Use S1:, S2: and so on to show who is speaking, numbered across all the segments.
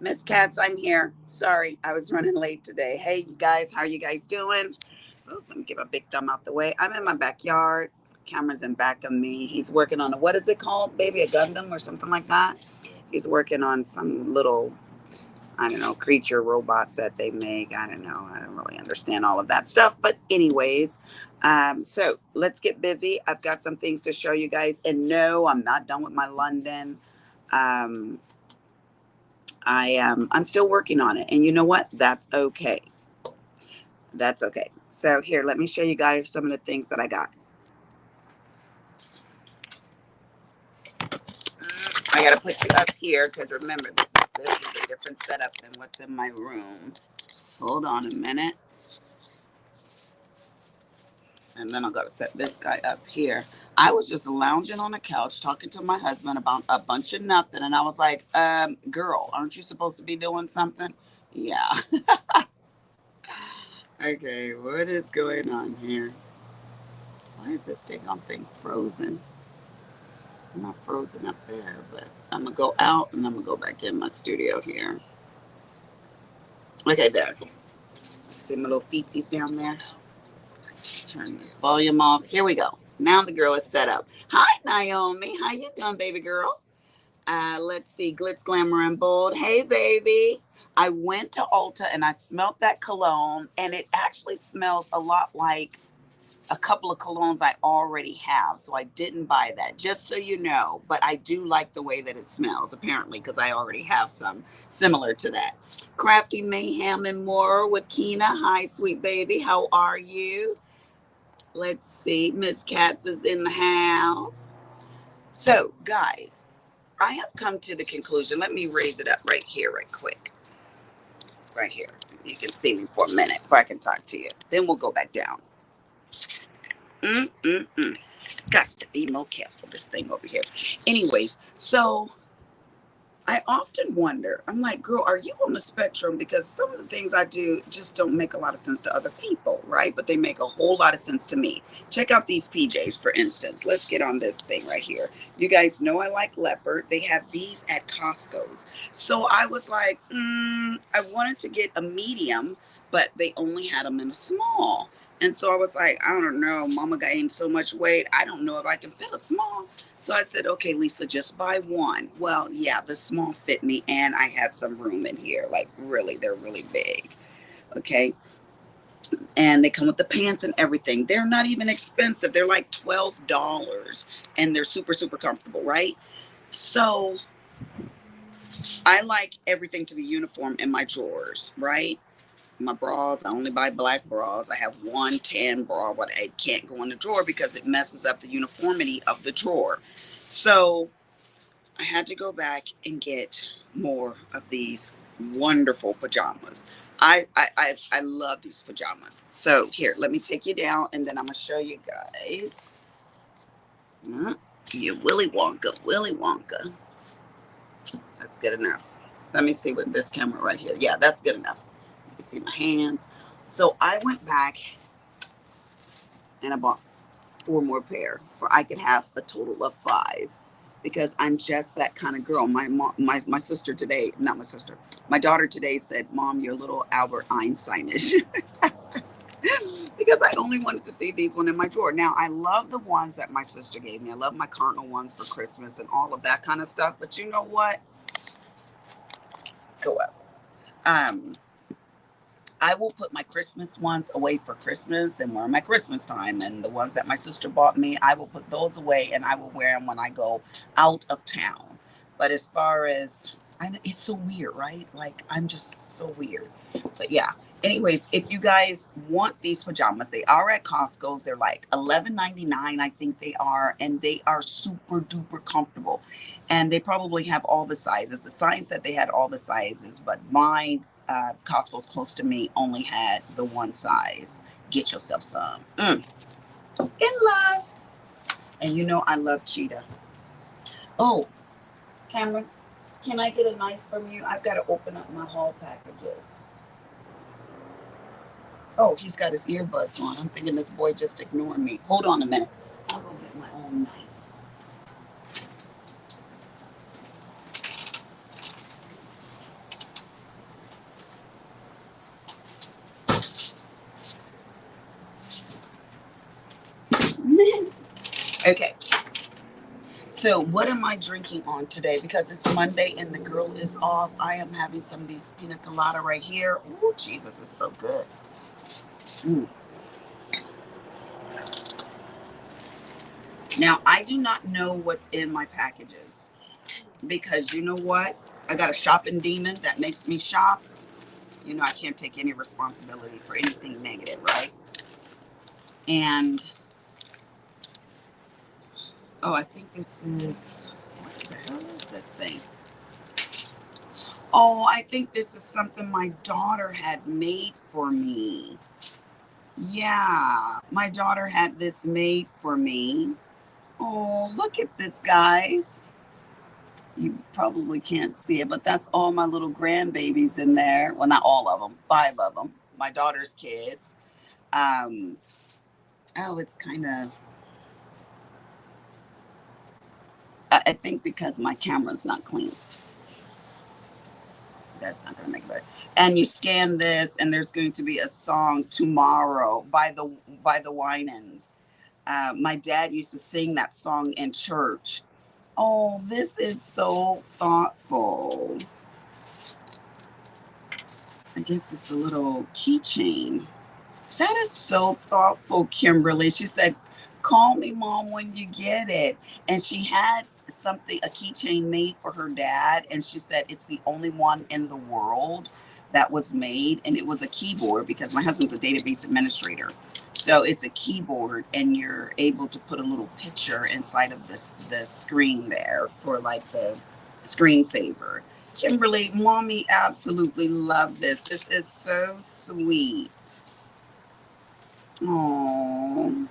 S1: Miss Katz, I'm here. Sorry, I was running late today. Hey, you guys, how are you guys doing? Oh, let me give a big thumb out the way. I'm in my backyard. Camera's in back of me. He's working on what is it called, baby? A Gundam or something like that? He's working on some little, I don't know, creature robots that they make. I don't know. I don't really understand all of that stuff. But, anyways, so let's get busy. I've got some things to show you guys. And no, I'm not done with my London. Um, I'm still working on it, and you know what? That's okay. That's okay. So here, let me show you guys some of the things that I got. I gotta put you up here because remember, this is a different setup than what's in my room. Hold on a minute, and then I'll go to set this guy up here. I was just lounging on the couch talking to my husband about a bunch of nothing, and I was like, girl, aren't you supposed to be doing something? Yeah. Okay, what is going on here? Why is this dang on thing frozen? I'm not frozen up there, but I'm gonna go out and I'm gonna go back in my studio here. Okay, there. See my little feetsies down there? Turn this volume off. Here we go. Now the girl is set up. Hi, Naomi. How you doing, baby girl? Let's see. Glitz, glamour, and bold. Hey, baby. I went to Ulta and I smelled that cologne, and it actually smells a lot like a couple of colognes I already have, so I didn't buy that, just so you know. But I do like the way that it smells, apparently, because I already have some similar to that. Crafty Mayhem and more with Kina. Hi, sweet baby. How are you? Let's see. Miss Katz is in the house. So, guys, I have come to the conclusion. Let me raise it up right here, right quick. Right here. You can see me for a minute before I can talk to you. Then we'll go back down. Mm-mm-mm. Got to be more careful, this thing over here. Anyways, so I often wonder, I'm like, girl, are you on the spectrum? Because some of the things I do just don't make a lot of sense to other people, right? But they make a whole lot of sense to me. Check out these PJs, for instance. Let's get on this thing right here. You guys know I like leopard. They have these at Costco's. So I was like, I wanted to get a medium, but they only had them in a small. And so I was like, I don't know, mama gained so much weight. I don't know if I can fit a small. So I said, okay, Lisa, just buy one. Well, yeah, the small fit me, and I had some room in here. Like, really, they're really big. Okay. And they come with the pants and everything. They're not even expensive. They're like $12, and they're super, super comfortable, right? So I like everything to be uniform in my drawers, right? My bras, I only buy black bras. I have one tan bra, but I can't go in the drawer because it messes up the uniformity of the drawer. So I had to go back and get more of these wonderful pajamas. I love these pajamas. So here, let me take you down, and then I'm gonna show you guys. You Willy Wonka, Willy Wonka. That's good enough. Let me see with this camera right here. Yeah, that's good enough. You can see my hands. So I went back and I bought four more pair, for I could have a total of five, because I'm just that kind of girl. My mom, my sister today, not my sister, my daughter today said, "Mom, you're a little Albert Einsteinish," because I only wanted to see these one in my drawer. Now I love the ones that my sister gave me. I love my Cardinal ones for Christmas and all of that kind of stuff. But you know what? Go up. Um, I will put my Christmas ones away for Christmas and wear my Christmas time. And the ones that my sister bought me, I will put those away and I will wear them when I go out of town. But as far as, it's so weird, right? Like, I'm just so weird. But yeah. Anyways, if you guys want these pajamas, they are at Costco's. They're like $11.99, I think they are. And they are super duper comfortable. And they probably have all the sizes. The sign said they had all the sizes, but mine, Costco's close to me, only had the one size. Get yourself some. In love. And you know I love cheetah. Oh, Cameron, can I get a knife from you? I've got to open up my haul packages. Oh, he's got his earbuds on. I'm thinking this boy just ignored me. Hold on a minute. I'll go get my own knife. Okay. So what am I drinking on today? Because it's Monday and the girl is off. I am having some of these pina colada right here. Ooh, Jesus, it's so good. Mm. Now, I do not know what's in my packages because you know what? I got a shopping demon that makes me shop. You know, I can't take any responsibility for anything negative, right? And, oh, I think this is, what the hell is this thing? Oh, I think this is something my daughter had made for me. Yeah, my daughter had this made for me. Oh, look at this, guys. You probably can't see it, but that's all my little grandbabies in there. Well, not all of them, 5 of them. My daughter's kids. Um, oh, it's kind of, I think because my camera's not clean. That's not going to make it better. And you scan this, and there's going to be a song tomorrow by the Winans. My dad used to sing that song in church. Oh, this is so thoughtful. I guess it's a little keychain. That is so thoughtful, Kimberly. She said, call me, Mom, when you get it. And she had something, a keychain made for her dad. And she said it's the only one in the world that was made. And it was a keyboard because my husband's a database administrator. So it's a keyboard, and you're able to put a little picture inside of the screen there for like the screensaver. Kimberly, Mommy absolutely loved this. This is so sweet. Oh,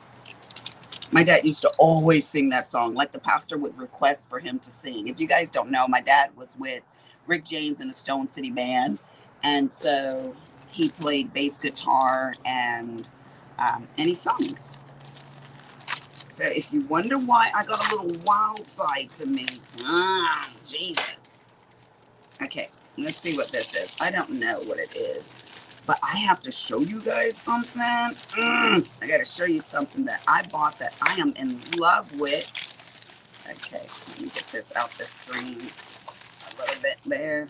S1: my dad used to always sing that song. Like the pastor would request for him to sing. If you guys don't know, my dad was with Rick James in the Stone City Band, and so he played bass guitar and he sung. So if you wonder why I got a little wild side to me, Jesus. Okay, let's see what this is. I don't know what it is. But I have to show you guys something. I got to show you something that I bought that I am in love with. Okay, let me get this out the screen a little bit there.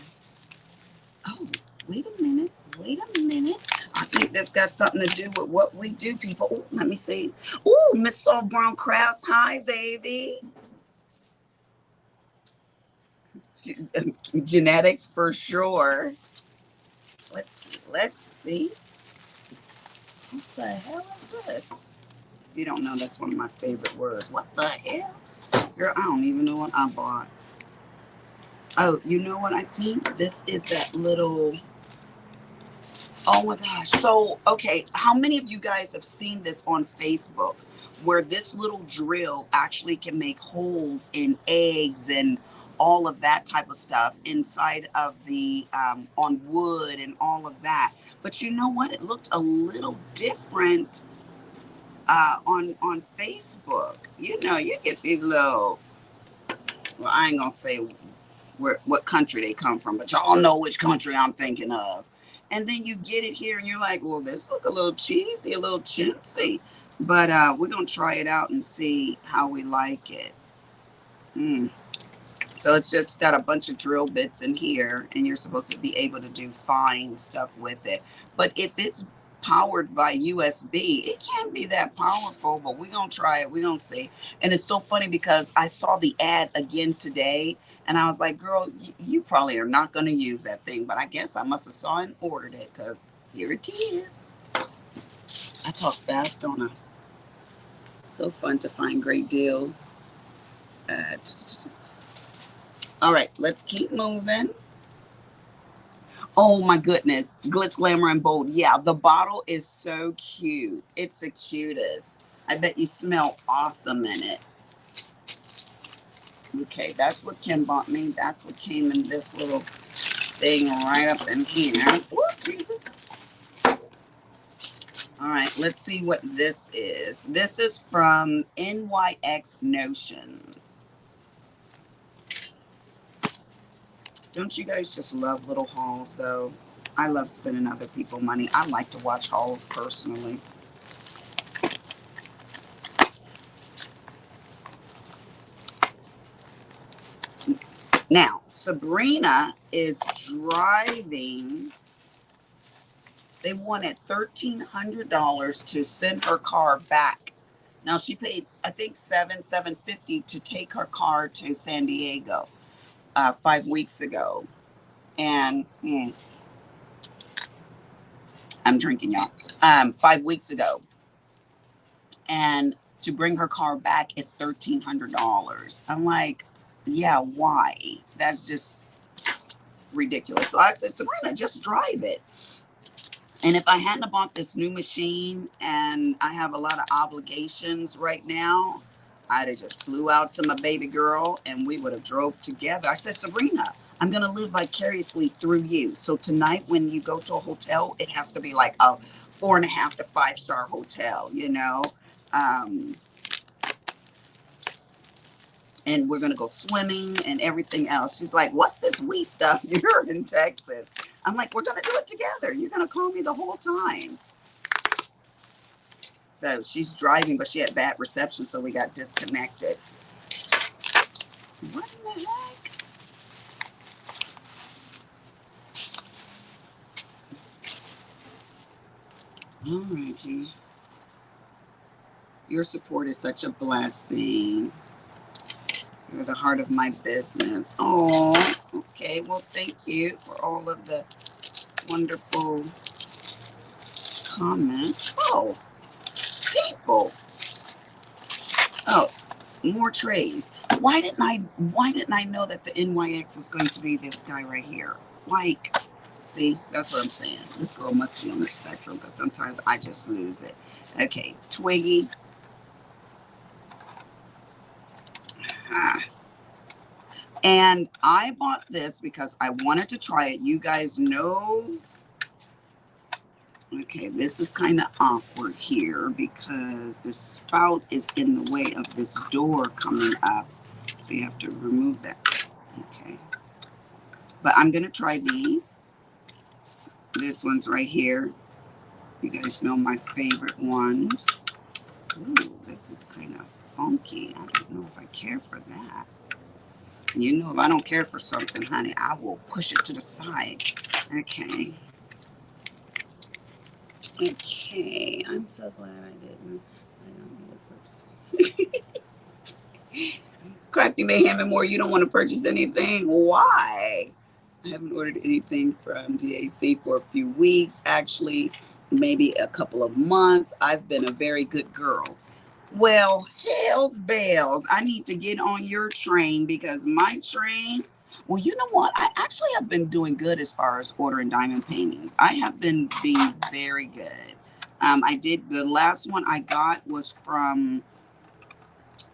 S1: Oh, wait a minute. Wait a minute. I think this got something to do with what we do, people. Ooh, let me see. Ooh, Miss Saul Brown Crafts. Hi, baby. Genetics for sure. Let's see. Let's see. What the hell is this? If you don't know, that's one of my favorite words. What the hell? Girl, I don't even know what I bought. Oh, you know what? I think this is that little. Oh my gosh. So, okay, how many of you guys have seen this on Facebook where this little drill actually can make holes in eggs and all of that type of stuff inside of the on wood and all of that? But you know what? It looked a little different on Facebook. You know, you get these little. Well, I ain't gonna say what country they come from, but y'all know which country I'm thinking of. And then you get it here, and you're like, well, this look a little cheesy, a little chintzy, but we're gonna try it out and see how we like it. Mm. So it's just got a bunch of drill bits in here, and you're supposed to be able to do fine stuff with it. But if it's powered by USB, it can't be that powerful, but we're going to try it. We're going to see. And it's so funny because I saw the ad again today, and I was like, girl, you probably are not going to use that thing. But I guess I must have saw and ordered it because here it is. I talk fast, don't I? So fun to find great deals. Uh, all right, let's keep moving. Oh my goodness. Glitz, glamour, and bold. Yeah, the bottle is so cute. It's the cutest. I bet you smell awesome in it. Okay, that's what Kim bought me. That's what came in this little thing right up in here. Whoop, Jesus. All right, let's see what this is. This is from NYX Notions. Don't you guys just love little hauls, though? I love spending other people's money. I like to watch hauls personally. Now, Sabrina is driving. They wanted $1,300 to send her car back. Now she paid, I think, $750 to take her car to San Diego 5 weeks ago. And I'm drinking, y'all. 5 weeks ago, and to bring her car back is $1,300. I'm like, yeah, why? That's just ridiculous. So I said, Sabrina, just drive it. And if I hadn't bought this new machine and I have a lot of obligations right now, I'd have just flew out to my baby girl and we would have drove together. I said, Sabrina, I'm going to live vicariously through you. So tonight when you go to a hotel, it has to be like a 4.5 to 5-star hotel, you know? Um, and we're going to go swimming and everything else. She's like, what's this we stuff? You're in Texas. I'm like, we're going to do it together. You're going to call me the whole time. So she's driving, but she had bad reception, so we got disconnected. What in the heck? Alrighty. Your support is such a blessing. You're the heart of my business. Oh, okay. Well, thank you for all of the wonderful comments. Oh, people. Oh, more trays. Why didn't I know that the NYX was going to be this guy right here? Like, see, that's what I'm saying. This girl must be on the spectrum because sometimes I just lose it. Okay, Twiggy. And I bought this because I wanted to try it. You guys know. Okay, this is kind of awkward here because the spout is in the way of this door coming up. So you have to remove that. Okay. But I'm going to try these. This one's right here. You guys know my favorite ones. Ooh, this is kind of funky. I don't know if I care for that. You know, if I don't care for something, honey, I will push it to the side. Okay. Okay. I'm so glad I didn't. I don't need to purchase. Crafty Mayhem and More, you don't want to purchase anything? Why? I haven't ordered anything from DAC for a few weeks, actually, maybe a couple of months. I've been a very good girl. Well, hell's bells. I need to get on your train because my train, well, you know what? I actually have been doing good as far as ordering diamond paintings. I have been being very good. I did, the last one I got was from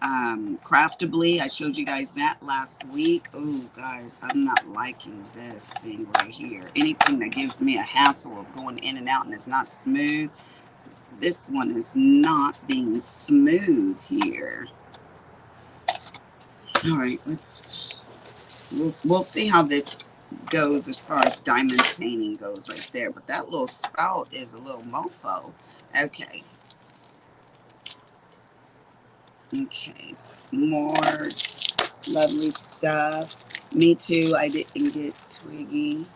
S1: Craftably. I showed you guys that last week. Oh, guys, I'm not liking this thing right here. Anything that gives me a hassle of going in and out and it's not smooth. This one is not being smooth here. All right, we'll see how this goes as far as diamond painting goes right there. But that little spout is a little mofo. Okay. Okay, more lovely stuff. Me too. I didn't get Twiggy.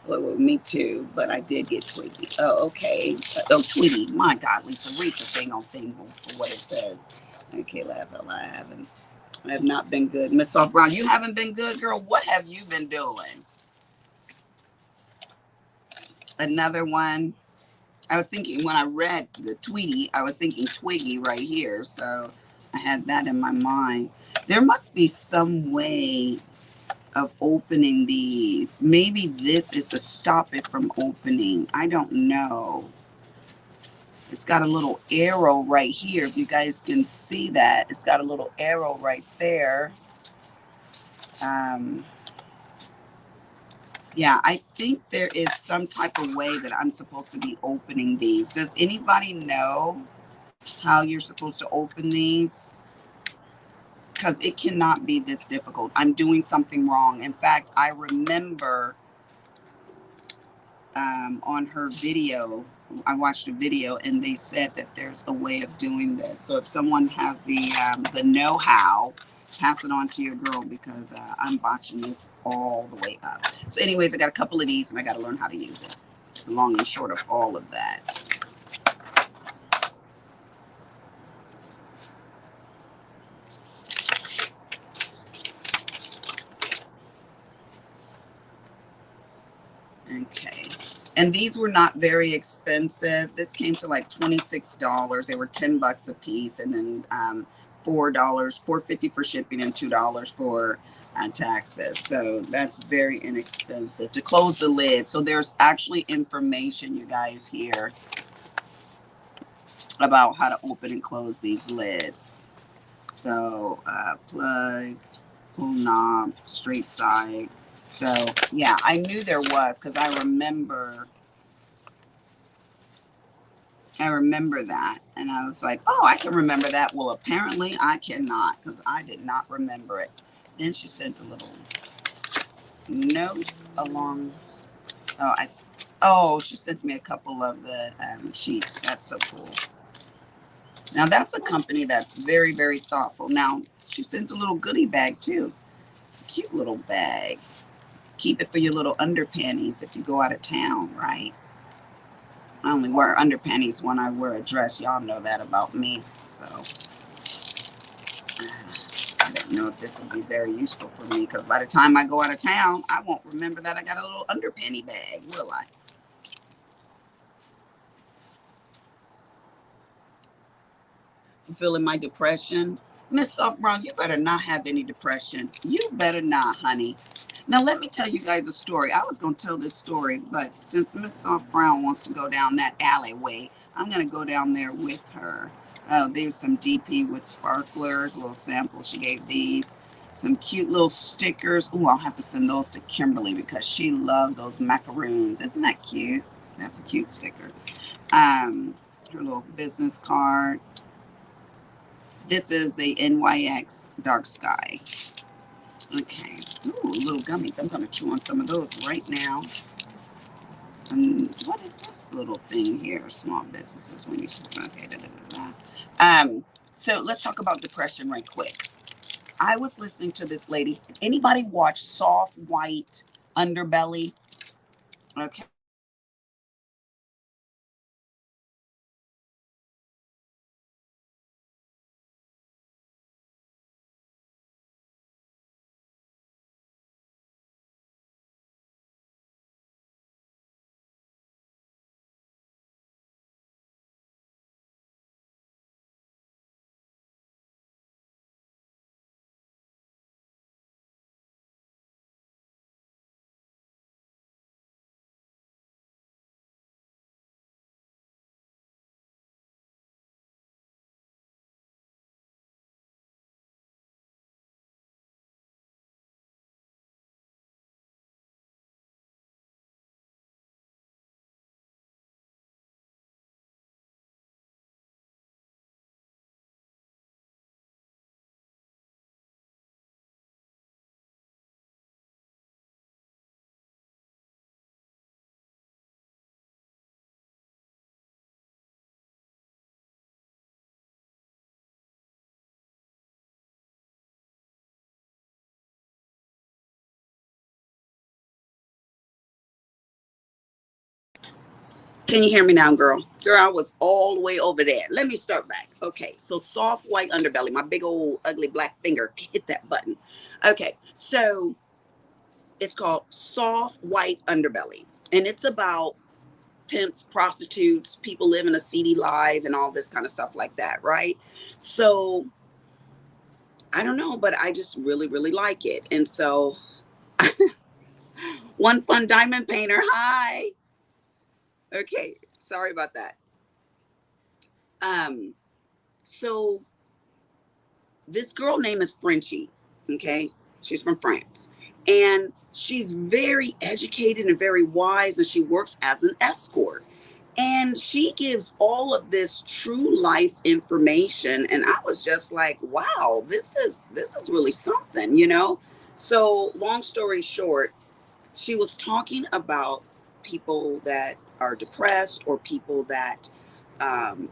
S1: Well, me too, but I did get Twiggy. Oh, okay. Oh, Twiggy. My God, Lisa, read the thing on thing for what it says. Okay, I have not been good. Miss Soft Brown, you haven't been good, girl. What have you been doing? Another one. I was thinking when I read the Tweety, I was thinking Twiggy right here. So I had that in my mind. There must be some way of opening these. Maybe this is to stop it from opening. I don't know. It's got a little arrow right here. If you guys can see that, it's got a little arrow right there. Yeah, I think there is some type of way that I'm supposed to be opening these. Does anybody know how you're supposed to open these? Because it cannot be this difficult. I'm doing something wrong. In fact, I remember on her video, I watched a video and they said that there's a way of doing this. So if someone has the know-how, pass it on to your girl because I'm botching this all the way up. So anyways, I got a couple of these and I got to learn how to use it. The long and short of all of that. Okay. And these were not very expensive. This came to like $26. They were $10 a piece, and then $4.50 for shipping, and $2 for taxes. So that's very inexpensive to close the lid. So there's actually information, you guys, here about how to open and close these lids. So plug, pull knob, straight side. So yeah, I knew there was because I remember that. And I was like, oh, I can remember that. Well, apparently I cannot because I did not remember it. Then she sent a little note along. She sent me a couple of the sheets. That's so cool. Now that's a company that's very, very thoughtful. Now she sends a little goodie bag too. It's a cute little bag. Keep it for your little underpanties if you go out of town, right? I only wear underpanties when I wear a dress. Y'all know that about me. So I don't know if this will be very useful for me because by the time I go out of town, I won't remember that I got a little underpanty bag, will I? Fulfilling my depression. Miss Soft Brown, you better not have any depression. You better not, honey. Now, let me tell you guys a story. I was going to tell this story, but since Miss Soft Brown wants to go down that alleyway, I'm going to go down there with her. Oh, there's some DP with sparklers, a little sample. She gave these. Some cute little stickers. Oh, I'll have to send those to Kimberly because she loved those macaroons. Isn't that cute? That's a cute sticker. Her little business card. This is the NYX Dark Sky. Okay. Ooh, little gummies. I'm going to chew on some of those right now. What is this little thing here? Small businesses when you okay. So let's talk about depression right quick. I was listening to this lady. Anybody watch Soft White Underbelly? Okay. Can you hear me now, girl? Girl, I was all the way over there. Let me start back. Okay, so Soft White Underbelly. My big old ugly black finger hit that button. Okay, so it's called Soft White Underbelly. And it's about pimps, prostitutes, people living a seedy life, and all this kind of stuff like that, right? So I don't know, but I just really, really like it. And so one fun diamond painter. Hi. Okay, sorry about that. Um, so this girl name is Frenchie. Okay, she's from France, and she's very educated and very wise, and she works as an escort. And she gives all of this true life information, and I was just like, wow, this is really something, you know. So long story short, she was talking about people that are depressed or people that um,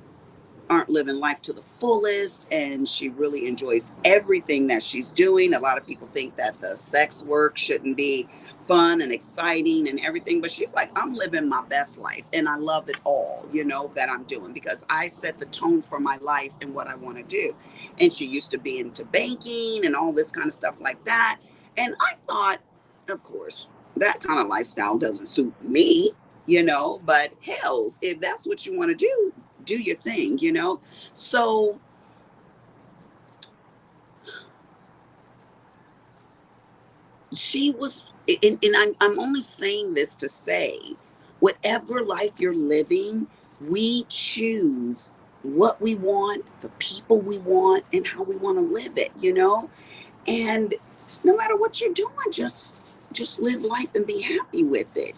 S1: aren't living life to the fullest, and she really enjoys everything that she's doing. A lot of people think that the sex work shouldn't be fun and exciting and everything, but she's like, I'm living my best life and I love it all, that I'm doing, because I set the tone for my life and what I want to do. And she used to be into banking and all this kind of stuff like that. And I thought, of course, that kind of lifestyle doesn't suit me, but hells, if that's what you want to do your thing. So she was, and I'm only saying this to say, whatever life you're living, we choose what we want, the people we want, and how we want to live it. And no matter what you're doing, just live life and be happy with it.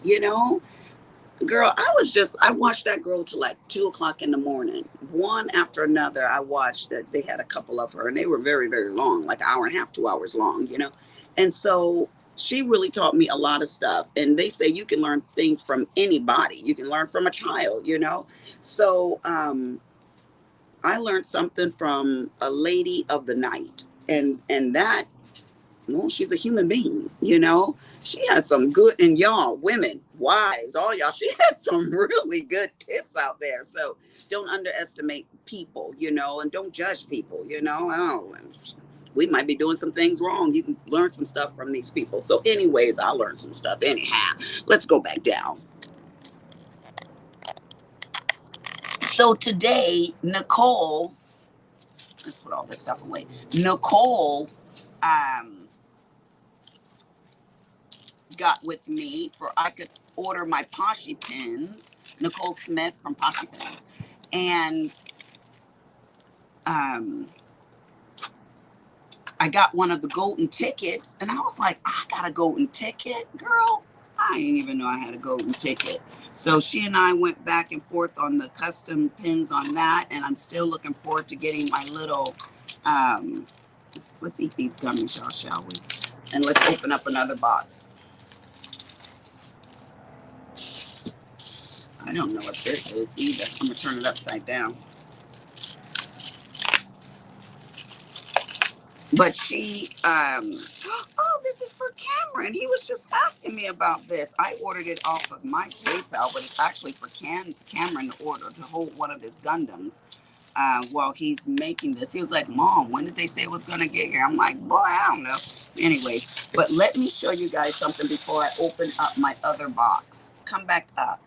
S1: Girl, I watched that girl till like 2 o'clock in the morning. One after another, I watched that. They had a couple of her and they were very, very long, like an hour and a half, 2 hours long. And so she really taught me a lot of stuff. And they say you can learn things from anybody. You can learn from a child. So I learned something from a lady of the night. And that, well, she's a human being. She had some good, and y'all, women, wives, all y'all, she had some really good tips out there. So don't underestimate people, and don't judge people. Oh, we might be doing some things wrong. You can learn some stuff from these people. So, anyways, I learned some stuff. Anyhow, let's go back down. So today, Nicole, let's put all this stuff away. Nicole, um, got with me for I could order my Poshy pins. Nicole Smith from Poshy Pins, and um, I got one of the golden tickets, and I was like, I got a golden ticket, girl. I didn't even know I had a golden ticket. So she and I went back and forth on the custom pins on that, and I'm still looking forward to getting my little. Let's eat these gummies, y'all, shall we? And let's open up another box. I don't know what this is either. I'm gonna turn it upside down. But she, oh, this is for Cameron. He was just asking me about this. I ordered it off of my PayPal, but it's actually for Cameron to order to hold one of his Gundams while he's making this. He was like, Mom, when did they say it was going to get here? I'm like, boy, I don't know. So anyways, but let me show you guys something before I open up my other box. Come back up.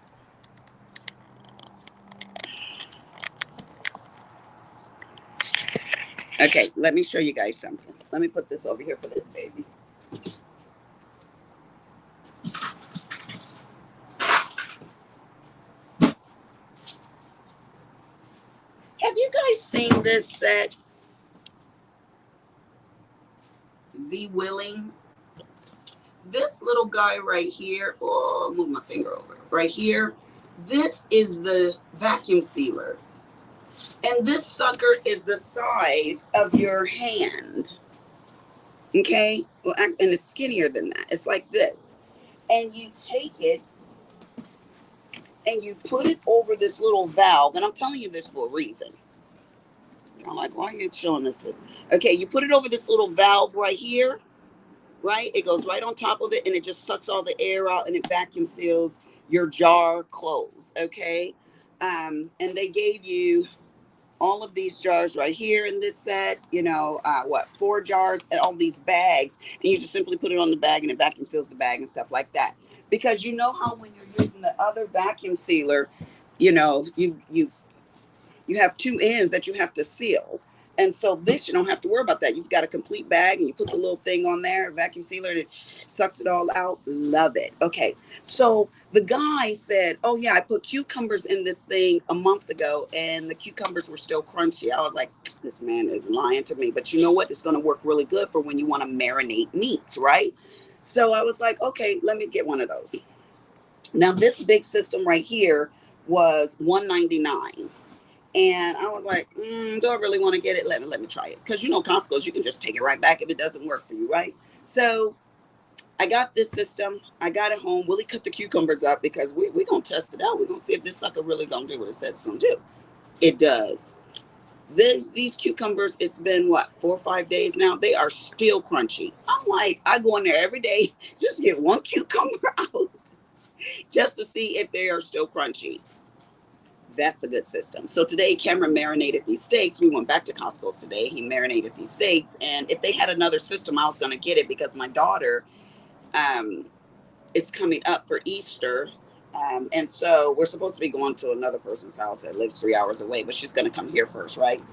S1: Okay, let me show you guys something. Let me put this over here for this baby. Have you guys seen this set? Z Willing. This little guy right here, oh, move my finger over. Right here, this is the vacuum sealer. And this sucker is the size of your hand. Okay? Well, and it's skinnier than that. It's like this. And you take it and you put it over this little valve. And I'm telling you this for a reason. I'm like, why are you showing us this? Okay, you put it over this little valve right here, right? It goes right on top of it and it just sucks all the air out and it vacuum seals your jar closed. Okay. And they gave you all of these jars right here in this set, 4 jars and all these bags. And you just simply put it on the bag and it vacuum seals the bag and stuff like that. Because you know how when you're using the other vacuum sealer, you have 2 ends that you have to seal. And so this, you don't have to worry about that. You've got a complete bag and you put the little thing on there, vacuum sealer, and it sucks it all out. Love it. Okay. So the guy said, oh yeah, I put cucumbers in this thing a month ago and the cucumbers were still crunchy. I was like, this man is lying to me. But you know what? It's going to work really good for when you want to marinate meats, right? So I was like, okay, let me get one of those. Now this big system right here was $1.99. And I was like, do I really want to get it? Let me try it. Because Costco's, you can just take it right back if it doesn't work for you, right? So I got this system. I got it home. Willie cut the cucumbers up because we're going to test it out. We're going to see if this sucker really going to do what it says it's going to do. It does. These cucumbers, it's been what, 4 or 5 days now. They are still crunchy. I'm like, I go in there every day, just get one cucumber out just to see if they are still crunchy. That's a good system. So today, Cameron marinated these steaks. We went back to Costco's today. He marinated these steaks, and if they had another system, I was going to get it because my daughter um, is coming up for Easter. And so we're supposed to be going to another person's house that lives 3 hours away, but she's going to come here first, right?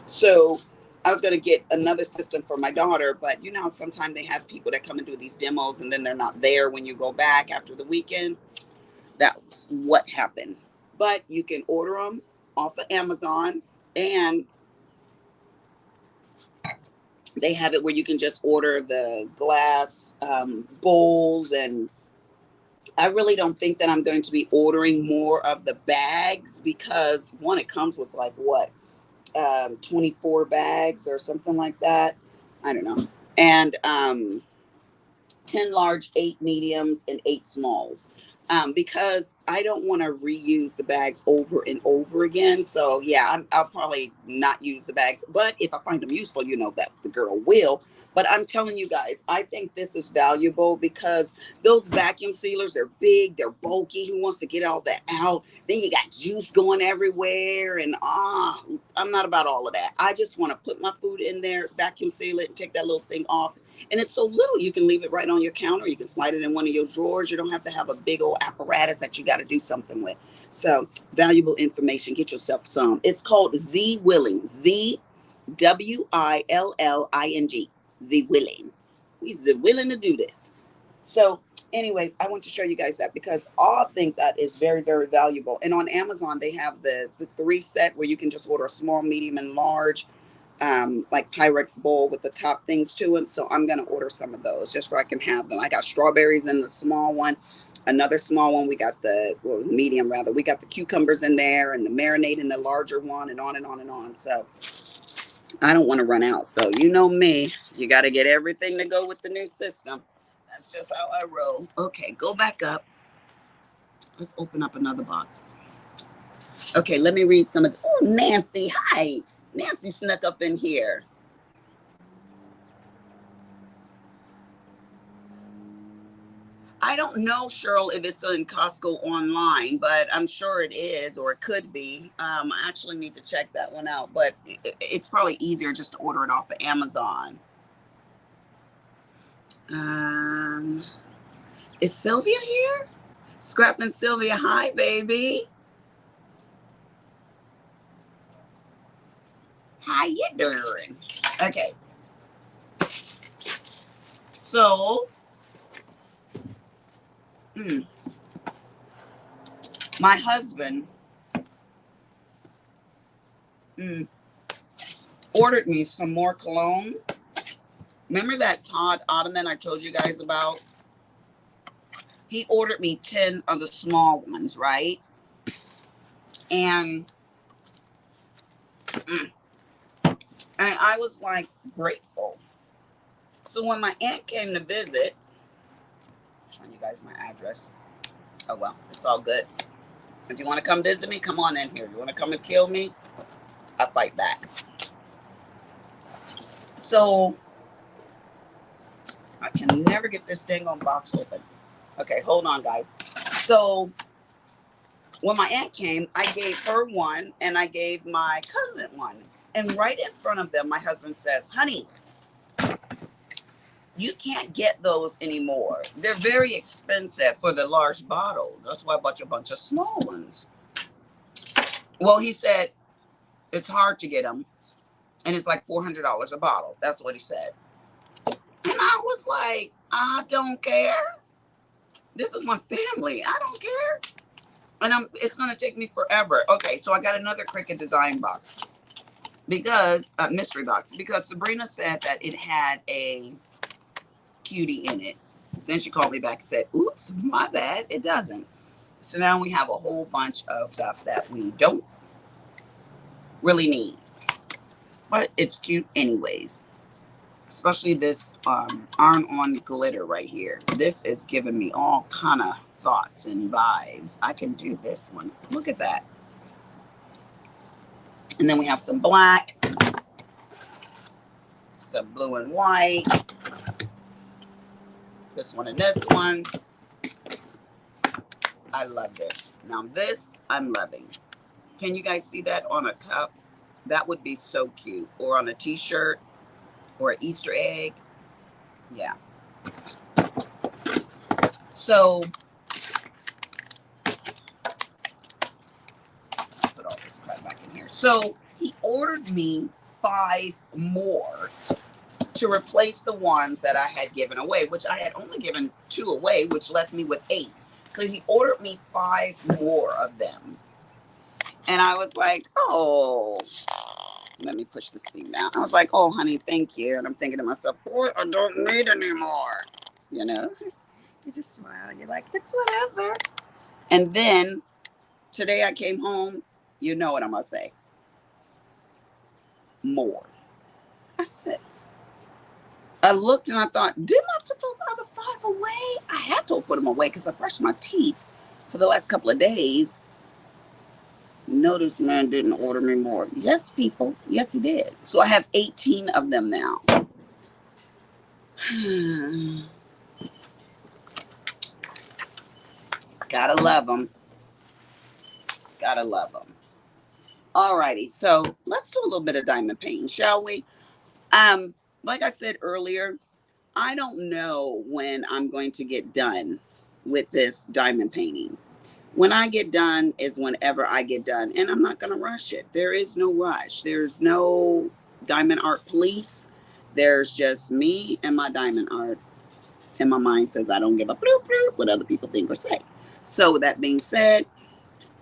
S1: So I was going to get another system for my daughter, but you know, sometimes they have people that come and do these demos and then they're not there when you go back after the weekend. That's what happened. But you can order them off of Amazon, and they have it where you can just order the glass bowls. And I really don't think that I'm going to be ordering more of the bags because one, it comes with like what, 24 bags or something like that. I don't know. And 10 large, 8 mediums, and 8 smalls. Because I don't want to reuse the bags over and over again. So yeah, I'll probably not use the bags. But if I find them useful, you know that the girl will. But I'm telling you guys, I think this is valuable because those vacuum sealers, they're big, they're bulky. Who wants to get all that out? Then you got juice going everywhere. And I'm not about all of that. I just want to put my food in there, vacuum seal it, and take that little thing off. And it's so little, you can leave it right on your counter. You can slide it in one of your drawers. You don't have to have a big old apparatus that you got to do something with. So valuable information. Get yourself some. It's called Z Willing. ZWILLING. Z Willing. We're willing to do this. So anyways, I want to show you guys that because I think that is very, very valuable. And on Amazon, they have the 3 set where you can just order a small, medium, and large. Like Pyrex bowl with the top things to it. So I'm going to order some of those just so I can have them. I got strawberries in the small one, another small one. We got the medium rather. We got the cucumbers in there and the marinade in the larger one and on and on and on. So I don't want to run out. So you know me, you got to get everything to go with the new system. That's just how I roll. Okay, go back up. Let's open up another box. Okay, let me read some of the, oh, Nancy, hi. Nancy snuck up in here. I don't know, Cheryl, if it's in Costco online, but I'm sure it is, or it could be. I actually need to check that one out, but it's probably easier just to order it off of Amazon. Um, is Sylvia here? Scrap and Sylvia, hi, baby. How you doing? Okay. So, my husband ordered me some more cologne. Remember that Todd Ottoman I told you guys about? He ordered me 10 of the small ones, right? And I was like grateful. So when my aunt came to visit, showing you guys my address. Oh well, it's all good. If you want to come visit me, come on in here. You want to come and kill me? I'll fight back. So I can never get this dang on box open. Okay, hold on, guys. So when my aunt came, I gave her one and I gave my cousin one. And right in front of them, my husband says, honey, you can't get those anymore. They're very expensive for the large bottle. That's why I bought you a bunch of small ones. Well, he said it's hard to get them. And it's like $400 a bottle. That's what he said. And I was like, I don't care. This is my family. I don't care. And it's going to take me forever. Okay, so I got another Cricut design box. Because, mystery box. Because Sabrina said that it had a cutie in it. Then she called me back and said, oops, my bad. It doesn't. So now we have a whole bunch of stuff that we don't really need. But it's cute anyways. Especially this iron-on glitter right here. This is giving me all kind of thoughts and vibes. I can do this one. Look at that. And then we have some black, some blue and white, this one and this one. I love this. Now this I'm loving. Can you guys see that on a cup? That would be so cute. Or on a t-shirt or an Easter egg. Yeah. So put all this crap back in here. So he ordered me 5 more to replace the ones that I had given away, which I had only given 2 away, which left me with 8. So he ordered me 5 more of them. And I was like, oh, let me push this thing down. I was like, oh, honey, thank you. And I'm thinking to myself, boy, I don't need any more. You know, you just smile. You're like, it's whatever. And then today I came home. You know what I'm going to say. More. I said, I looked and I thought, didn't I put those other 5 away? I had to put them away because I brushed my teeth for the last couple of days. No, this man didn't order me more. Yes, people. Yes, he did. So I have 18 of them now. Gotta love them. Gotta love them. Alrighty. So let's do a little bit of diamond painting, shall we? Like I said earlier, I don't know when I'm going to get done with this diamond painting. When I get done is whenever I get done, and I'm not going to rush it. There is no rush. There's no diamond art police. There's just me and my diamond art. And my mind says I don't give a bloop, bloop, what other people think or say. So with that being said,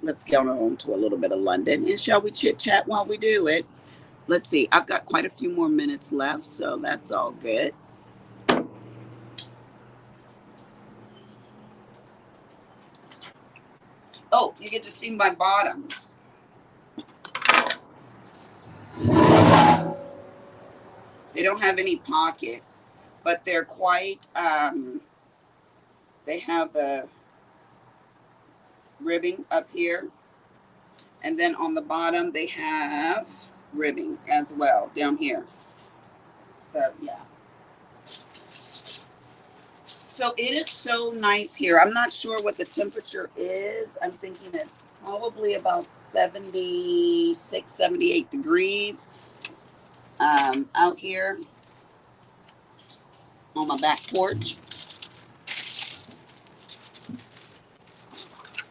S1: let's get on to a little bit of London. And shall we chit chat while we do it? Let's see. I've got quite a few more minutes left, so that's all good. Oh, you get to see my bottoms. They don't have any pockets, but they're quite, they have the ribbing up here. And then on the bottom, they have ribbing as well down here. So, yeah. So it is so nice here. I'm not sure what the temperature is. I'm thinking it's probably about 76, 78 degrees out here on my back porch.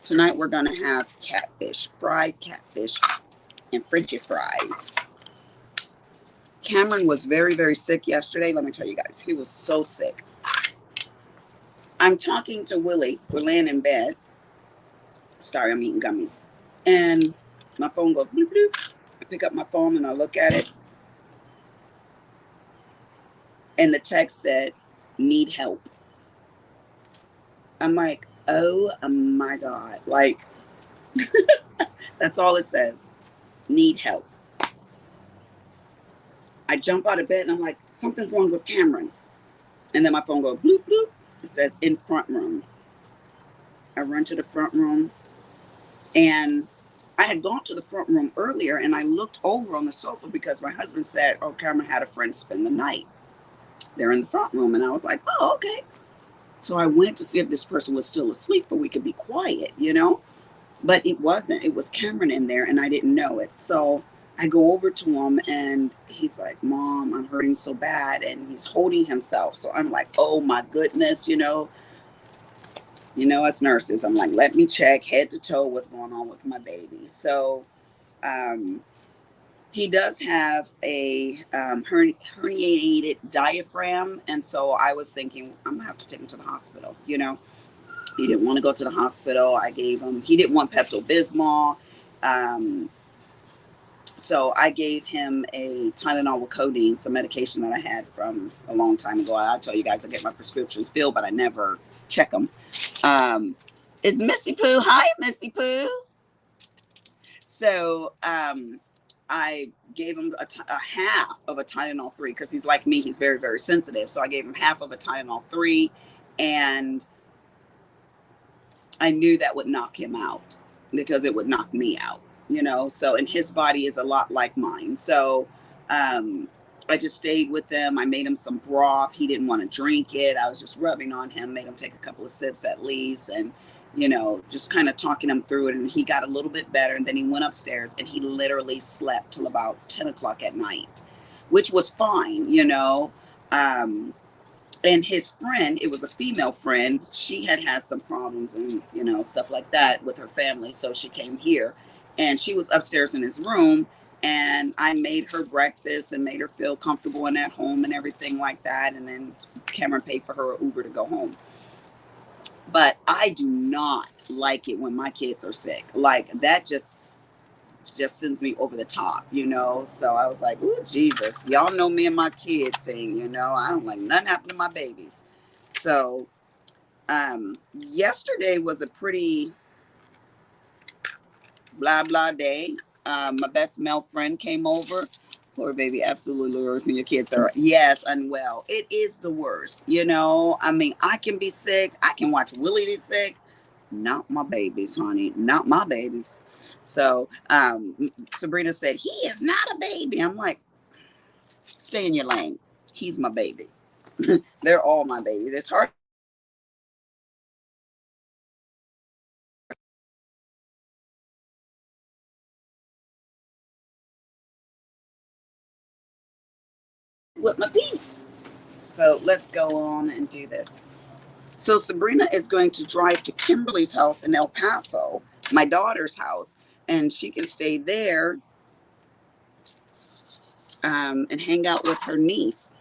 S1: Tonight we're going to have catfish, fried catfish and French fries. Cameron was very, very sick yesterday. Let me tell you guys, he was so sick. I'm talking to Willie. We're laying in bed. Sorry, I'm eating gummies. And my phone goes bloop, bloop. I pick up my phone and I look at it. And the text said, need help. I'm like, oh my God. Like, that's all it says. Need help. I jump out of bed and I'm like, something's wrong with Cameron. And then my phone goes bloop, bloop. It says in front room. I run to the front room. And I had gone to the front room earlier and I looked over on the sofa because my husband said, oh, Cameron had a friend spend the night. They're in the front room. And I was like, oh, okay. So I went to see if this person was still asleep, but we could be quiet, you know. But it wasn't. It was Cameron in there and I didn't know it. So I go over to him and he's like, Mom, I'm hurting so bad. And he's holding himself. So I'm like, oh my goodness, you know, as nurses, I'm like, let me check head to toe what's going on with my baby. So he does have a herniated diaphragm. And so I was thinking, I'm going to have to take him to the hospital, you know. He didn't want to go to the hospital. I gave him, he didn't want Pepto-Bismol. So I gave him a Tylenol with codeine, some medication that I had from a long time ago. I tell you guys, I get my prescriptions filled, but I never check them. It's Missy Pooh. Hi, Missy Pooh. So I gave him a half of a Tylenol 3 because he's like me. He's very, very sensitive. So I gave him half of a Tylenol 3 and I knew that would knock him out because it would knock me out. you know, so, and his body is a lot like mine. So, I just stayed with them. I made him some broth. He didn't want to drink it. I was just rubbing on him, made him take a couple of sips at least, and, you know, just kind of talking him through it. And he got a little bit better. And then he went upstairs and he literally slept till about 10 o'clock at night, which was fine, you know. And his friend, it was a female friend, she had had some problems and, you know, stuff like that with her family. So she came here and she was upstairs in his room, and I made her breakfast and made her feel comfortable and at home and everything like that. And then Cameron paid for her Uber to go home. But I do not like it when my kids are sick. Like that just sends me over the top, you know. So I was like, "Ooh, Jesus, y'all know me and my kid thing, you know. I don't like nothing happen to my babies." So yesterday was a pretty blah blah day. My best male friend came over. Poor baby, absolutely worse when your kids are, yes, unwell. It is the worst, you know. I mean, I can be sick. I can watch Willie be sick. Not my babies, honey. Not my babies. So Sabrina said, he is not a baby. I'm like, stay in your lane. He's my baby. They're all my babies. It's hard with my peeps. So let's go on and do this. So Sabrina is going to drive to Kimberly's house in El Paso, my daughter's house, and she can stay there and hang out with her niece.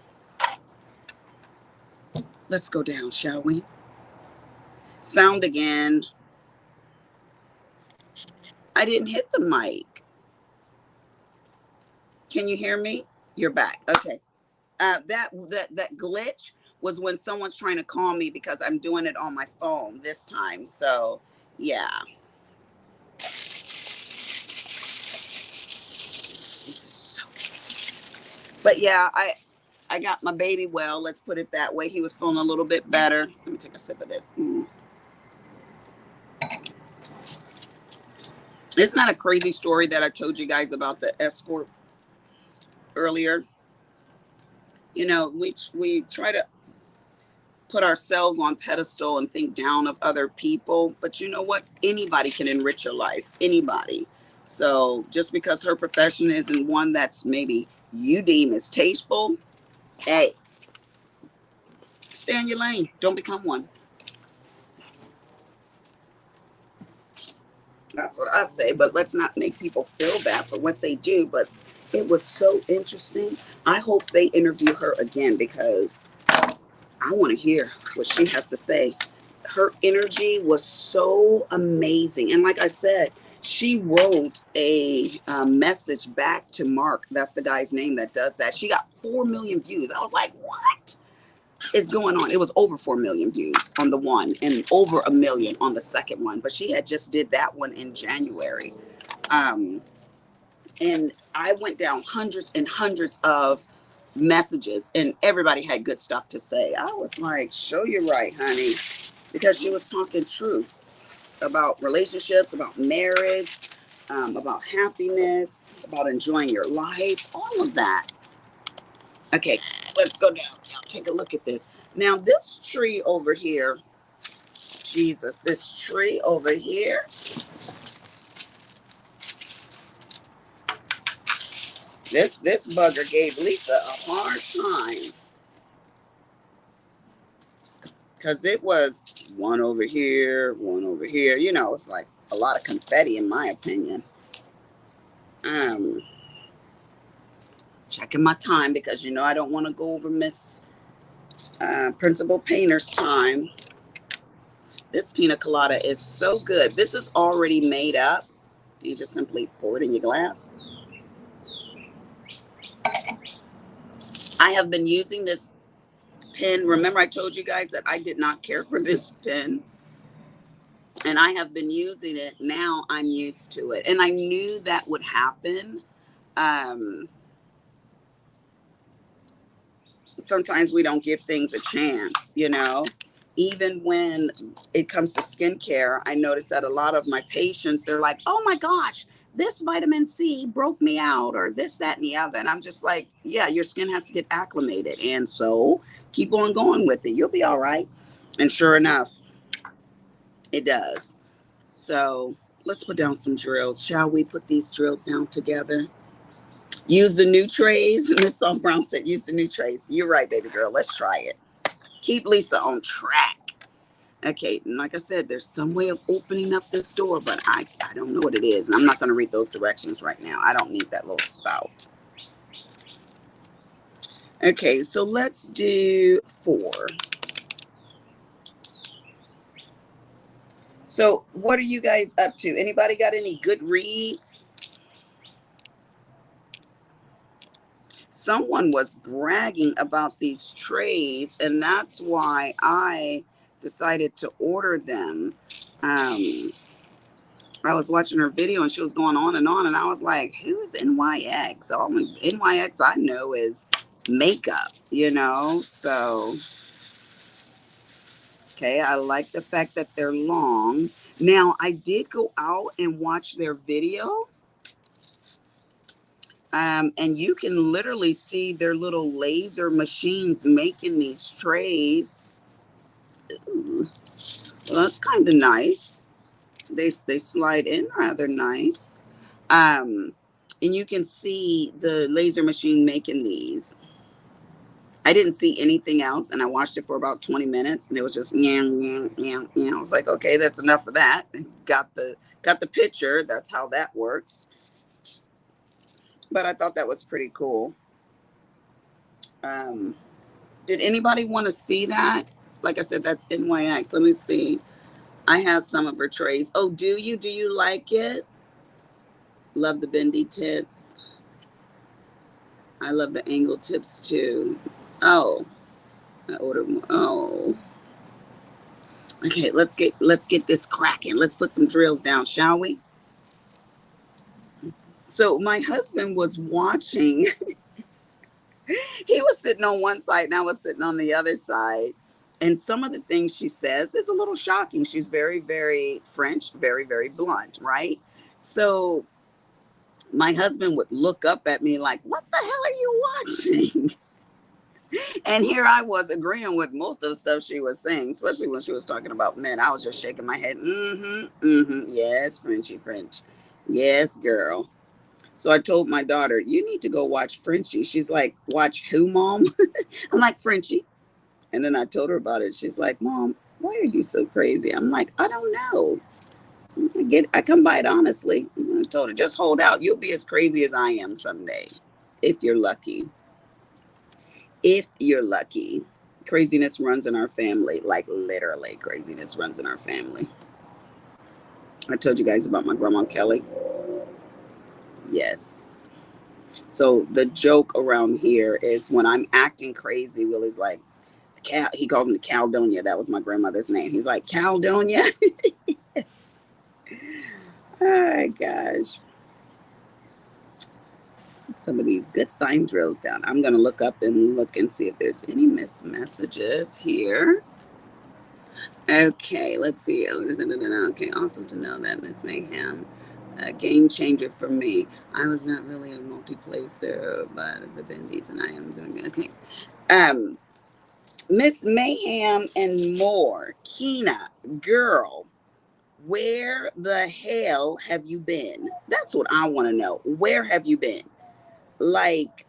S1: Let's go down, shall we? Sound again. I didn't hit the mic. Can you hear me? You're back. Okay. That glitch was when someone's trying to call me because I'm doing it on my phone this time. So yeah, this is so. But yeah, I got my baby well. Let's put it that way. He was feeling a little bit better. Let me take a sip of this. It's not a crazy story that I told you guys about the escort earlier. You know, we try to put ourselves on pedestal and think down of other people, but you know what, anybody can enrich your life, anybody. So just because her profession isn't one that's maybe you deem as tasteful, hey, stay in your lane, don't become one. That's what I say, but let's not make people feel bad for what they do. But it was so interesting. I hope they interview her again because I want to hear what she has to say. Her energy was so amazing. And like I said, she wrote a message back to Mark. That's the guy's name that does that. She got 4 million views. I was like, what is going on? It was over 4 million views on the one and over a million on the second one. But she had just did that one in January. Um, and I went down hundreds and hundreds of messages and everybody had good stuff to say. I was like, show you right, honey, because she was talking truth about relationships, about marriage, about happiness, about enjoying your life, all of that. Okay, let's go down. Now take a look at this. Now this tree over here, Jesus, this tree over here, this bugger gave Lisa a hard time because it was one over here, one over here. You know, it's like a lot of confetti in my opinion. Um, Checking my time because you know I don't want to go over Miss Principal Painter's time. This pina colada is so good. This is already made up. You just simply pour it in your glass. I have been using this pen. Remember I told you guys that I did not care for this pen. And I have been using it. Now I'm used to it. And I knew that would happen. Um, Sometimes we don't give things a chance, you know. Even when it comes to skincare, I notice that a lot of my patients, they're like, oh my gosh, this vitamin C broke me out, or this, that, and the other. And I'm just like, yeah, your skin has to get acclimated. And so keep on going with it. You'll be all right. And sure enough, it does. So let's put down some drills. Shall we put these drills down together? Use the new trays. Miss Song Brown said, use the new trays. You're right, baby girl. Let's try it. Keep Lisa on track. Okay, and like I said, there's some way of opening up this door, but I don't know what it is. And I'm not going to read those directions right now. I don't need that little spout. Okay, so let's do 4. So what are you guys up to? Anybody got any good reads? Someone was bragging about these trays, and that's why I decided to order them. I was watching her video and she was going on, and I was like, who is NYX? All NYX I know is makeup, you know? So, okay, I like the fact that they're long. Now, I did go out and watch their video. And you can literally see their little laser machines making these trays. Ooh, well, that's kind of nice. They slide in rather nice. And you can see the laser machine making these. I didn't see anything else, and I watched it for about 20 minutes, and it was just yeah, yeah, yeah, yeah. I was like, okay, that's enough of that. Got the picture. That's how that works. But I thought that was pretty cool. Um, did anybody want to see that? Like I said, that's NYX. Let me see. I have some of her trays. Oh, do you? Do you like it? Love the bendy tips. I love the angle tips too. Oh, I ordered more. Oh, okay. Let's get this cracking. Let's put some drills down, shall we? So my husband was watching. He was sitting on one side and I was sitting on the other side. And some of the things she says is a little shocking. She's very, very French, very, very blunt, right? So my husband would look up at me like, what the hell are you watching? And here I was agreeing with most of the stuff she was saying, especially when she was talking about men. I was just shaking my head. Yes, Frenchy French. Yes, girl. So I told my daughter, you need to go watch Frenchie. She's like, watch who, Mom? I'm like, Frenchie. And then I told her about it. She's like, Mom, why are you so crazy? I'm like, I don't know. I come by it honestly. I told her, just hold out. You'll be as crazy as I am someday, if you're lucky. If you're lucky. Craziness runs in our family. Like literally, craziness runs in our family. I told you guys about my grandma Kelly. Yes. So the joke around here is when I'm acting crazy, Willie's like, he called me Caldonia. That was my grandmother's name. He's like, Caldonia? Oh, gosh. Some of these good fine drills down. I'm going to look up and look and see if there's any missed messages here. Okay, let's see. Okay, awesome to know that, Miss Mayhem. A game changer for me. I was not really a multiplacer, but the bendies and I am doing good. Okay. Miss Mayhem and more. Keena, girl, where the hell have you been? That's what I want to know. Where have you been? Like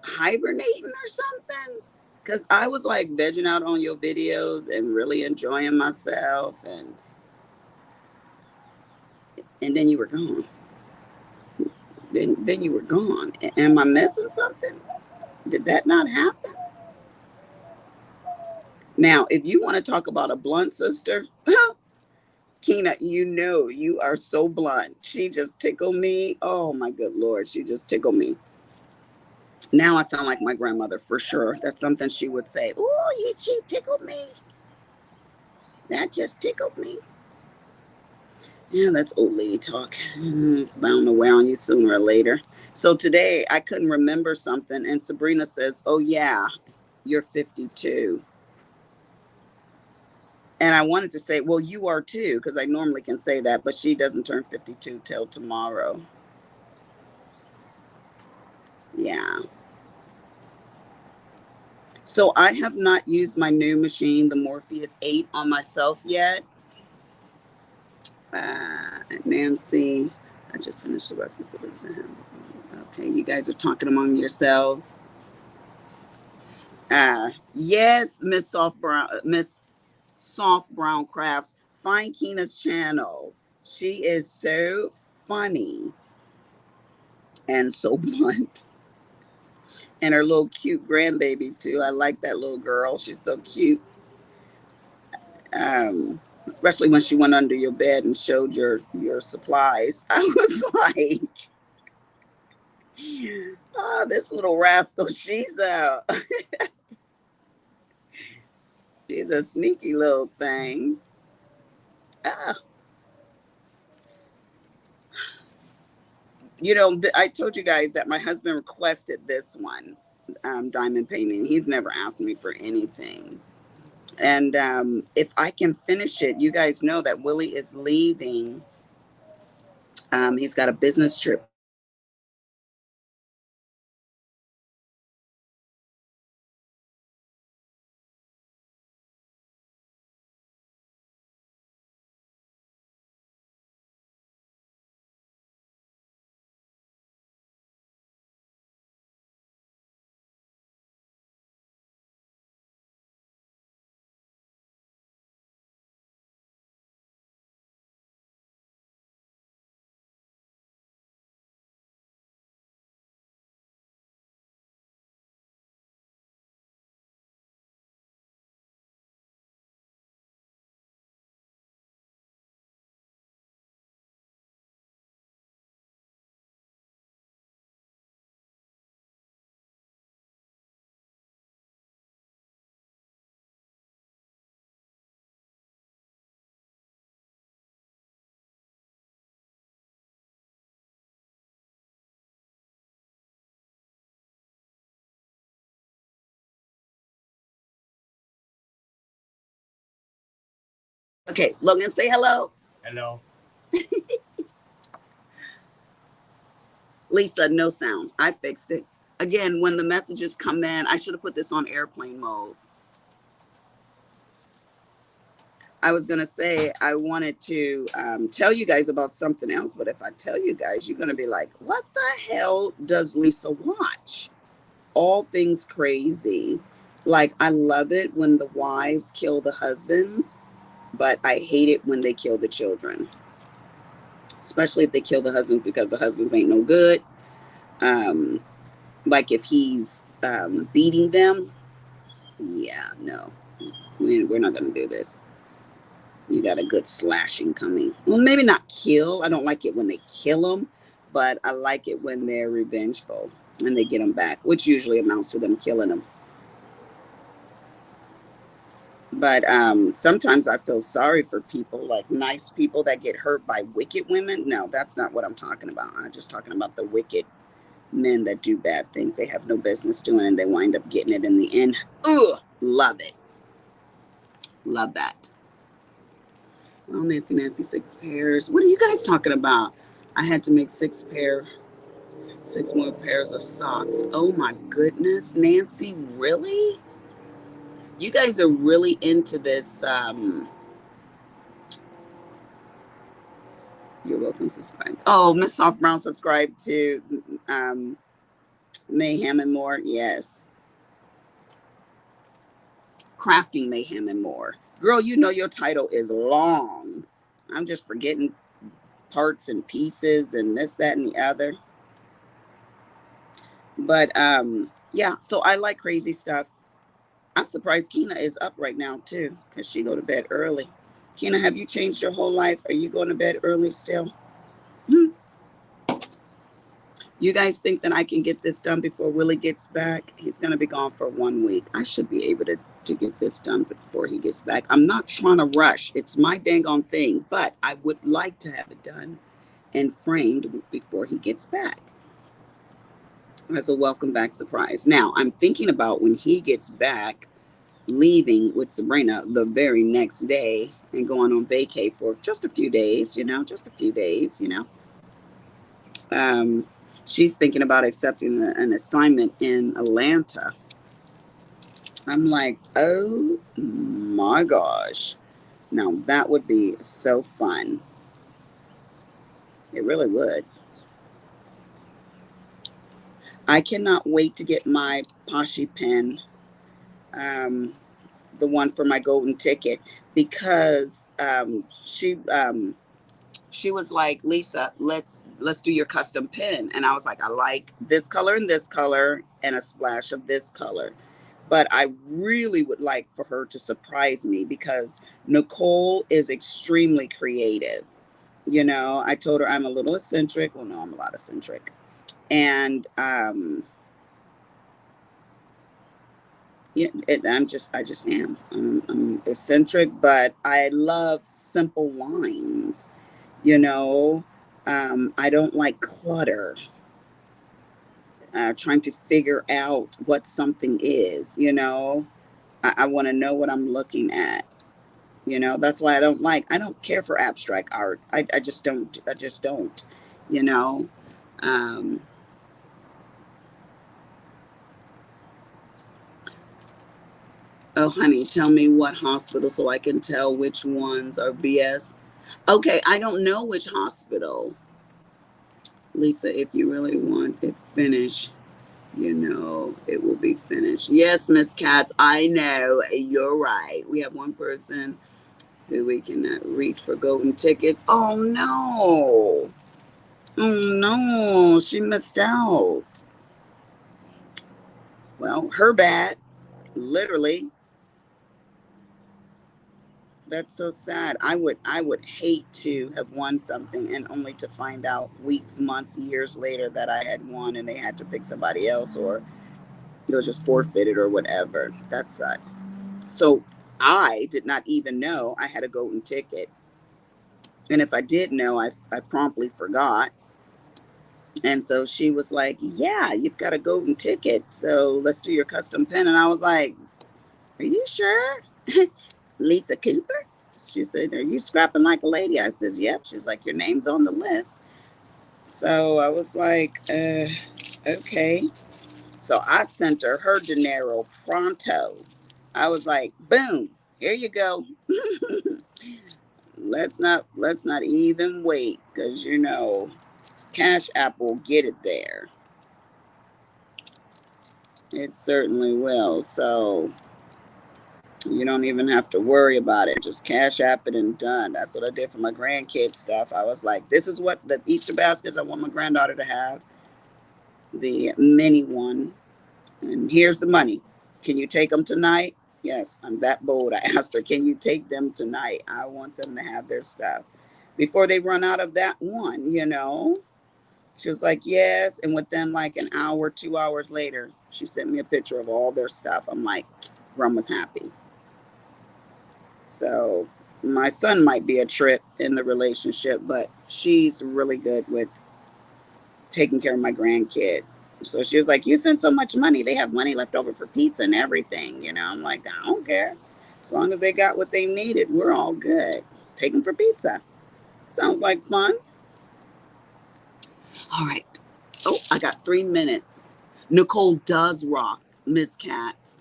S1: hibernating or something? Because I was like vegging out on your videos and really enjoying myself, and then you were gone. Then you were gone. Am I missing something? Did that not happen? Now, if you want to talk about a blunt sister, Keena, you know you are so blunt. She just tickled me. Oh my good Lord, she just tickled me. Now I sound like my grandmother for sure. That's something she would say. Oh, she tickled me. That just tickled me. Yeah, that's old lady talk. It's bound to wear on you sooner or later. So today I couldn't remember something, and Sabrina says, "Oh yeah, you're 52." And I wanted to say, well, you are too, because I normally can say that, but she doesn't turn 52 till tomorrow. Yeah. So I have not used my new machine, the Morpheus 8, on myself yet. Nancy, I just finished the rest of it. Okay, you guys are talking among yourselves. Yes, Miss Soft Brown Crafts. Find Kina's channel. She is so funny and so blunt. And her little cute grandbaby too. I like that little girl. She's so cute. Especially when she went under your bed and showed your supplies. I was like, oh, this little rascal, she's a sneaky little thing. Ah, I told you guys that my husband requested this one, diamond painting. He's never asked me for anything. And if I can finish it, you guys know that Willie is leaving. He's got a business trip. Okay, Logan, say hello.
S2: Hello.
S1: Lisa, no sound. I fixed it. Again, when the messages come in, I should have put this on airplane mode. I was going to say I wanted to tell you guys about something else, but if I tell you guys, you're going to be like, what the hell does Lisa watch? All things crazy. Like, I love it when the wives kill the husbands, but I hate it when they kill the children, especially if they kill the husbands because the husbands ain't no good. Um, like if he's beating them, yeah, no, we're not going to do this. You got a good slashing coming. Well, maybe not kill. I don't like it when they kill them, but I like it when they're revengeful and they get them back, which usually amounts to them killing them. But sometimes I feel sorry for people, like nice people that get hurt by wicked women. No, that's not what I'm talking about. I'm just talking about the wicked men that do bad things they have no business doing and they wind up getting it in the end. Ugh, love it. Love that. Well, Nancy, 6 pairs. What are you guys talking about? I had to make 6 more pairs of socks. Oh my goodness, Nancy, really? You guys are really into this. You're welcome, subscribe. Oh, Miss Soft Brown subscribed to um, Mayhem and More. Yes. Crafting Mayhem and More. Girl, you know your title is long. I'm just forgetting parts and pieces and this, that, and the other. But yeah, so I like crazy stuff. I'm surprised Kina is up right now too, because she go to bed early. Kina, have you changed your whole life? Are you going to bed early still? Hmm. You guys think that I can get this done before Willie gets back? He's going to be gone for 1 week. I should be able to get this done before he gets back. I'm not trying to rush. It's my dang on thing, but I would like to have it done and framed before he gets back as a welcome back surprise. Now, I'm thinking about when he gets back, leaving with Sabrina the very next day and going on vacay for just a few days, just a few days, Um, she's thinking about accepting an assignment in Atlanta. I'm like, oh my gosh. Now that would be so fun. It really would. I cannot wait to get my Poshy pen, um, the one for my golden ticket, because she was like, Lisa, let's do your custom pen. And I was like, I like this color and a splash of this color. But I really would like for her to surprise me because Nicole is extremely creative. I told her I'm a little eccentric. Well, no, I'm a lot eccentric. And yeah, I just am. I'm eccentric, but I love simple lines. You know, I don't like clutter. Trying to figure out what something is. I want to know what I'm looking at. That's why I don't care for abstract art. I just don't. I just don't. You know. Um, oh, honey, tell me what hospital so I can tell which ones are BS. Okay, I don't know which hospital. Lisa, if you really want it finished, it will be finished. Yes, Miss Katz, I know. You're right. We have one person who we cannot reach for golden tickets. Oh, no. Oh, no. She missed out. Well, her bad. Literally. That's so sad. I would hate to have won something and only to find out weeks, months, years later that I had won and they had to pick somebody else, or it was just forfeited or whatever. That sucks. So I did not even know I had a golden ticket. And if I did know, I promptly forgot. And so she was like, yeah, you've got a golden ticket. So let's do your custom pen. And I was like, are you sure? Lisa Cooper? She said, are you scrapping like a lady? I says, yep. She's like, your name's on the list. So I was like, okay. So I sent her dinero pronto. I was like, boom, here you go. let's not even wait, because Cash App will get it there. It certainly will. So you don't even have to worry about it. Just Cash App it and done. That's what I did for my grandkids stuff. I was like, this is what the Easter baskets I want my granddaughter to have. The mini one. And here's the money. Can you take them tonight? Yes, I'm that bold. I asked her, can you take them tonight? I want them to have their stuff before they run out of that one. She was like, yes. And within like an hour, 2 hours later, she sent me a picture of all their stuff. I'm like, Rum was happy. So my son might be a trip in the relationship, but she's really good with taking care of my grandkids. So she was like, you send so much money. They have money left over for pizza and everything. I'm like, I don't care. As long as they got what they needed, we're all good. Take them for pizza. Sounds like fun. All right. Oh, I got 3 minutes. Nicole does rock, Miss Katz.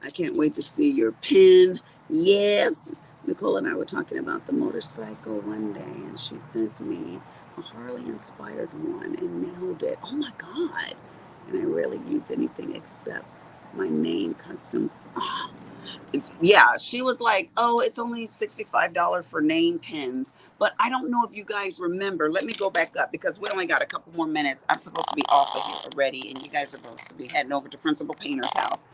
S1: I can't wait to see your pin. Yes. Nicole and I were talking about the motorcycle one day, and she sent me a Harley inspired one and nailed it. Oh my God. And I rarely use anything except my name custom. Oh, yeah, she was like, oh, it's only $65 for name pins. But I don't know if you guys remember. Let me go back up because we only got a couple more minutes. I'm supposed to be off of here already, and you guys are supposed to be heading over to Principal Painter's house.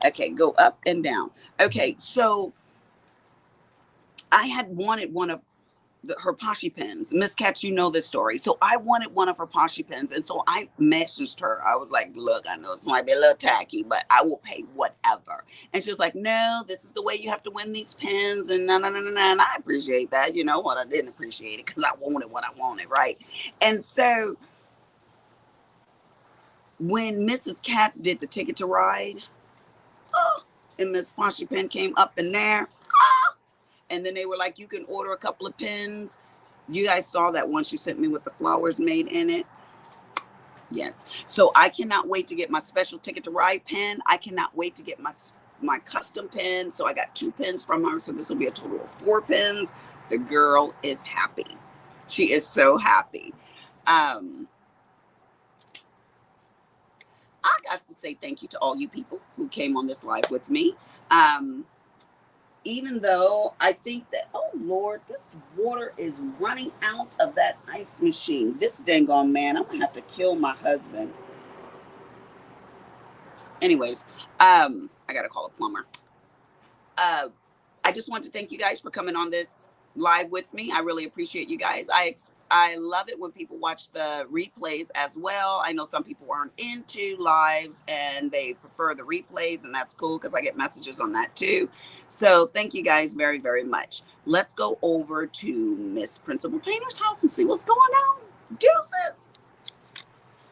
S1: Okay, go up and down. Okay, so I had wanted one of her Poshy pens. Miss Katz, you know this story. So I wanted one of her Poshy pens. And so I messaged her. I was like, look, I know this might be a little tacky, but I will pay whatever. And she was like, no, this is the way you have to win these pens. And no, no, no, no, no. And I appreciate that. You know what? I didn't appreciate it because I wanted what I wanted, right? And so when Mrs. Katz did the Ticket to Ride, oh, and Miss Poshy pen came up in there. And then they were like, you can order a couple of pens. You guys saw that one she sent me with the flowers made in it. Yes. So I cannot wait to get my special Ticket to Ride pen. I cannot wait to get my custom pen. So I got 2 pens from her. So this will be a total of 4 pens. The girl is happy. She is so happy. I got to say thank you to all you people who came on this live with me. Even though I think that, oh Lord, this water is running out of that ice machine. This dang on man, I'm gonna have to kill my husband. Anyways, I gotta call a plumber. Uh, I just want to thank you guys for coming on this live with me. I really appreciate you guys. I love it when people watch the replays as well. I know some people aren't into lives and they prefer the replays, and that's cool because I get messages on that too. So thank you guys very, very much. Let's go over to Miss Principal Painter's house and see what's going on. Deuces.